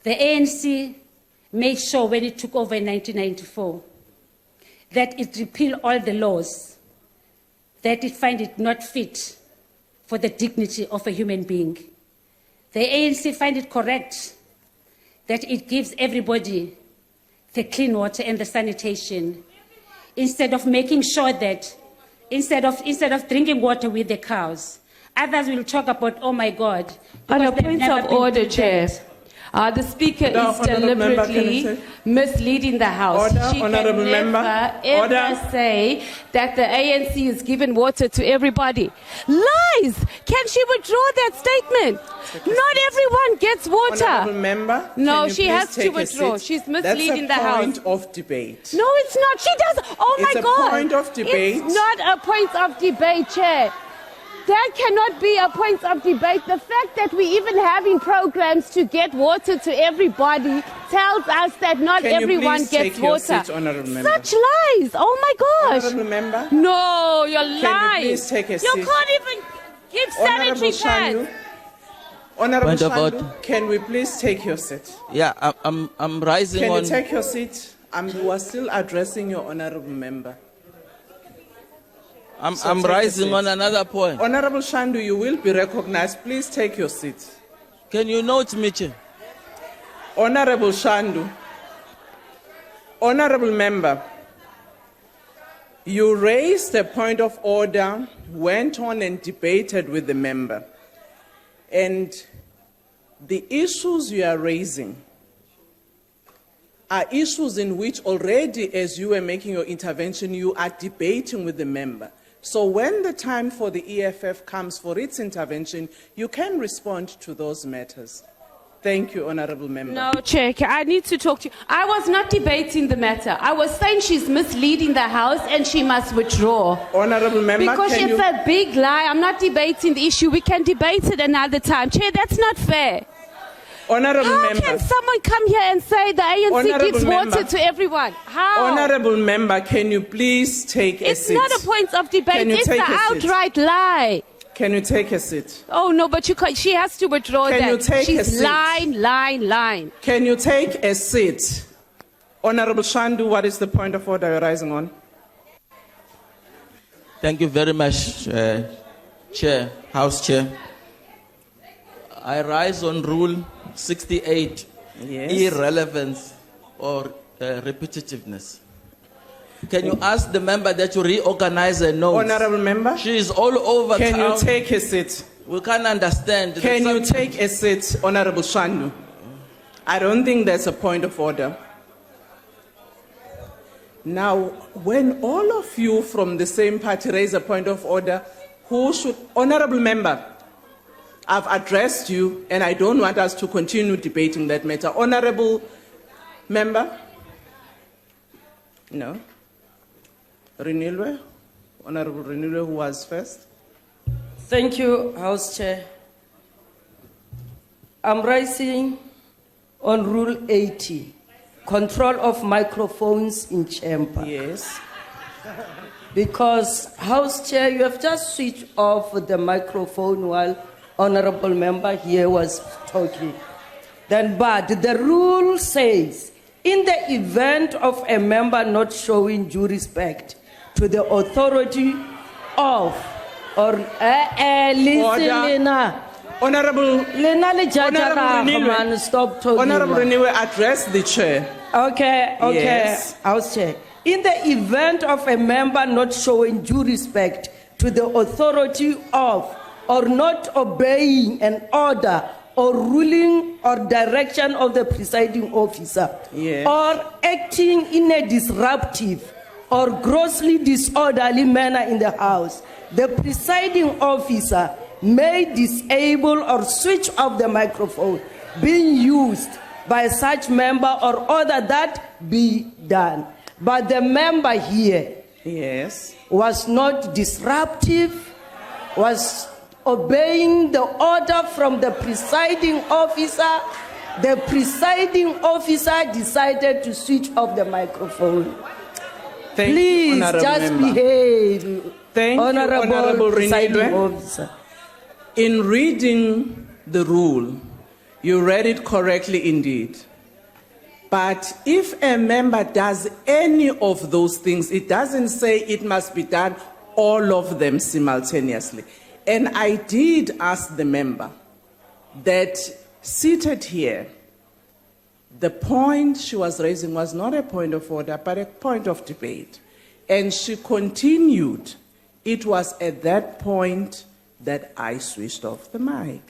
The ANC made sure when it took over in 1994 that it repealed all the laws, that it find it not fit for the dignity of a human being. The ANC find it correct that it gives everybody the clean water and the sanitation, instead of making sure that instead of drinking water with the cows, others will talk about, oh my God. On a point of order, Chair. The Speaker is deliberately misleading the House. Order, she Honourable can Member. ever say that the ANC is giving water to everybody. Lies! Can she withdraw that statement? Not everyone gets water. Honourable Member, no, can you she please has to take a withdraw. seat? She's misleading the That's a House. point of debate. No, it's not. She does. Oh It's my a God. point of debate. It's not a point of debate, Chair. That cannot be a point of debate. The fact that we're even having programs to get water to everybody tells us that not everyone gets water. Seat, Honourable Member? Such lies. Oh my gosh. Honourable Member? No, you're lying. Can you please take a seat? You can't even give sanitary pads. Honourable Point of Shandu, order. can we please take your seat? Yeah, I'm rising Can on. you take your seat? You are still addressing your Honourable Member. I'm take a rising seat. on another point. Honourable Shandu, you will be recognized. Please take your seat. Can you note me, Chair? Honourable Shandu, Honourable Member, you raised a point of order, went on and debated with the member. And the issues you are raising are issues in which already, as you were making your intervention, you are debating with the member. So when the time for the EFF comes for its intervention, you can respond to those matters. Thank you, Honourable Member. No, Chair, I need to talk to you. I was not debating the matter. I was saying she's misleading the House and she must withdraw. Honourable Member, because can it's a big lie. I'm not debating the issue. We can debate it another time. Chair, that's not fair. Honourable How Member. can someone come here and say the ANC Honourable gives water Member. to everyone? How? Honourable Member, can you please take a It's seat? not a point of debate. Can you It's take an a seat? outright lie. Can you take a seat? Oh, no, but she has to withdraw Can that. you take a She's seat? lying. Can you take a seat? Honourable Shandu, what is the point of order you're rising on? Thank you very much, Chair, House Chair. I rise on Rule 68, Yes. irrelevance or repetitiveness. Can you ask the member that you reorganize her notes? Honourable Member, She is all over can town. you take a seat? We can't understand. Can you take a seat, Honourable Shandu? I don't think that's a point of order. Now, when all of you from the same party raise a point of order, who should... Honourable Member, I've addressed you and I don't want us to continue debating that matter. Honourable Member? No? Renilwe? Honourable Renilwe, who was first? Thank you, House Chair. I'm rising on Rule 80, control of microphones in chamber. Yes. Because, House Chair, you have just switched off the microphone while Honourable Member here was talking. But the rule says, in the event of a member not showing due respect to the authority of or listen, Honourable Renilwe, stop talking. Honourable Renilwe, address the chair. Okay, Yes. House Chair. In the event of a member not showing due respect to the authority of or not obeying an order or ruling or direction of the presiding officer, Yes. or acting in a disruptive or grossly disorderly manner in the House, the presiding officer may disable or switch off the microphone being used by such member or order that be done. But the member here Yes. was not disruptive, was obeying the order from the presiding officer. The presiding officer decided to switch off the microphone. Thank Please, you, Honourable just Member. behave. Thank you, Honourable presiding Renilwe. officer. In reading the rule, You read it correctly indeed. But if a member does any of those things, it doesn't say it must be done all of them simultaneously. And I did ask the member that seated here, the point she was raising was not a point of order, but a point of debate. And she continued. It was at that point that I switched off the mic.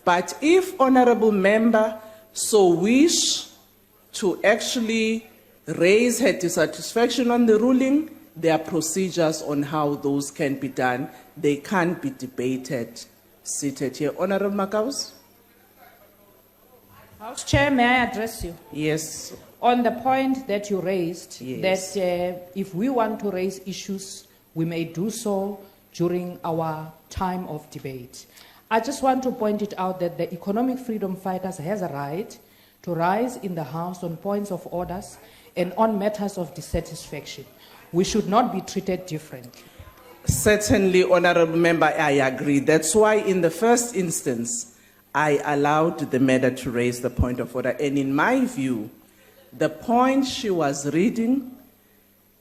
But if honorable member so wish to actually raise her dissatisfaction on the ruling, there are procedures on how those can be done. They can't be debated seated here. Honorable Makaus? House Chair, may I address you? Yes. On the point that you raised, Yes. that if we want to raise issues, we may do so during our time of debate. I just want to point it out that the Economic Freedom Fighters has a right to rise in the House on points of orders and on matters of dissatisfaction. We should not be treated differently. Certainly, honorable member, I agree. That's why in the first instance, I allowed the matter to raise the point of order. And in my view, the point she was reading,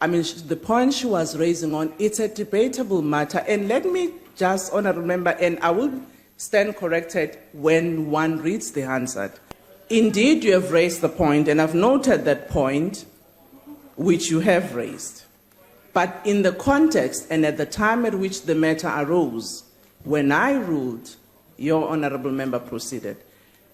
the point she was raising on, it's a debatable matter. And let me just, honorable member, and I will stand corrected when one reads the Hansard. Indeed, you have raised the point, and I've noted that point which you have raised. But in the context and at the time at which the matter arose, when I ruled, your honorable member proceeded.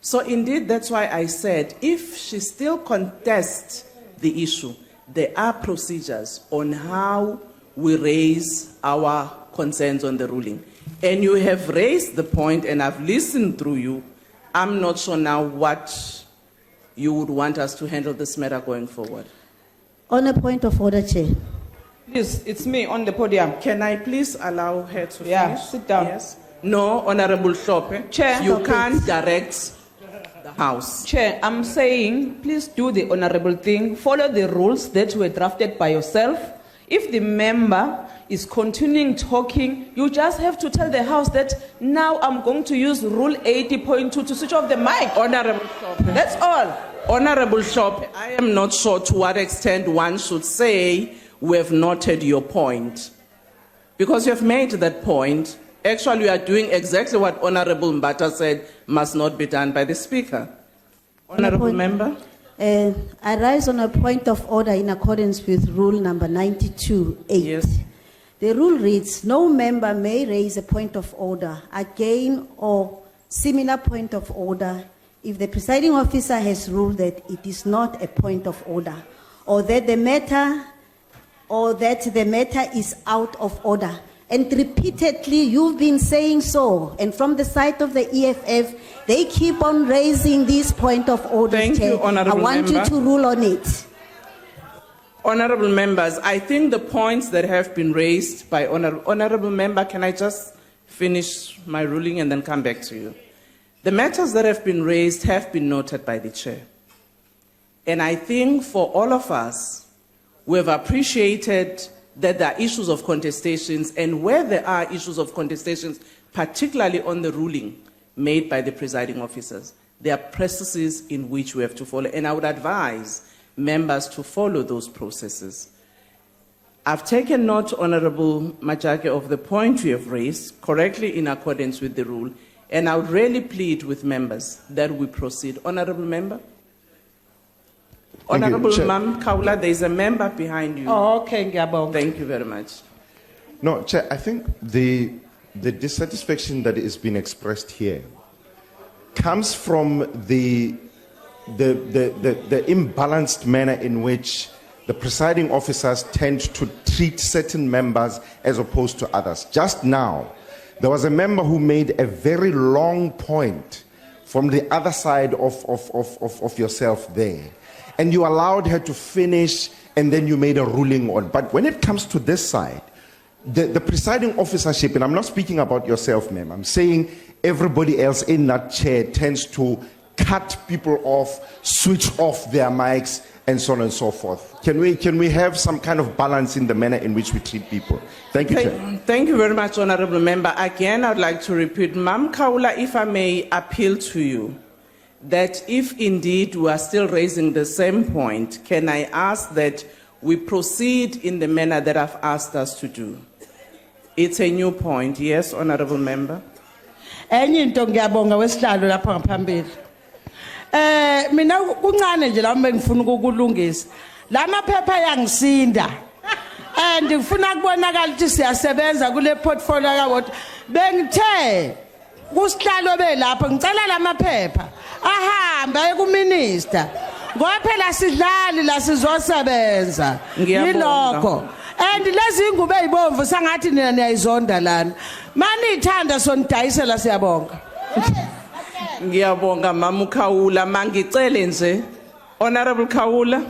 So indeed, that's why I said, if she still contests the issue, there are procedures on how we raise our concerns on the ruling. And you have raised the point, and I've listened through you. I'm not sure now what you would want us to handle this matter going forward. On a point of order, Chair. Please, it's me on the podium. Can I please allow her to Yeah, finish? sit down. Yes. No, Honorable Shope. Chair. You Stop can't it. direct the House. Chair, I'm saying, please do the honorable thing. Follow the rules that were drafted by yourself. If the member is continuing talking, you just have to tell the House that now I'm going to use Rule 80.2 to switch off the mic. Honorable Shope. That's all. Honorable Shope, I am not sure to what extent one should say we have noted your point. Because you have made that point. Actually, you are doing exactly what Honorable Mbata said must not be done by the Speaker. Honorable Member? I rise on a point of order in accordance with rule number 92.8. Yes. The rule reads, no member may raise a point of order again or similar point of order if the presiding officer has ruled that it is not a point of order or that the matter is out of order. And repeatedly, you've been saying so. And from the side of the EFF, they keep on raising this point of order. Thank you, Honorable I want Member. you to rule on it. Honorable members, I think the points that have been raised by Honorable Member, can I just finish my ruling and then come back to you? The matters that have been raised have been noted by the Chair. And I think for all of us, we have appreciated that there are issues of contestations, and where there are issues of contestations, particularly on the ruling made by the presiding officers, there are processes in which we have to follow, and I would advise members to follow those processes. I've taken note, Honorable Majake, of the point you have raised, correctly in accordance with the rule, and I would really plead with members that we proceed. Honorable Member? Honorable Mam Kaula, there is a member behind you. Oh, okay, Ngiyabonga. Thank you very much. No, Chair, I think the dissatisfaction that is being expressed here comes from the imbalanced manner in which the presiding officers tend to treat certain members as opposed to others. Just now, there was a member who made a very long point from the other side of yourself there. And you allowed her to finish, and then you made a ruling on. But when it comes to this side, the presiding officership, and I'm not speaking about yourself, ma'am, I'm saying everybody else in that chair tends to cut people off, switch off their mics, and so on and so forth. Can we have some kind of balance in the manner in which we treat people? Thank you, Chair. Thank you very much, Honorable Member. Again, I'd like to repeat, Mam Kaula, if I may appeal to you, that if indeed we are still raising the same point, can I ask that we proceed in the manner that I've asked us to do? It's a new point. Yes, Honorable Member. Enye into ngiyabonga wesihlalo lapha ngaphambili. Mina kuncane nje la ngifuna ukukulungisa. La maphepha yangisinda. And ngifuna kubonakala ukuthi siyasebenza kule portfolio yawo. Bengithe kusihlalo belapha ngicela la maphepha ahambe aye ku minister. Ngoba phela sidlali la sizosebenza. Yilokho. And lezi ingube ezibomvu sangathi nina niyayizonda lana. Mani ithanda sonidayisela siyabonga. Ngiyabonga Mama Khawula, mangicele nje Honorable Khawula.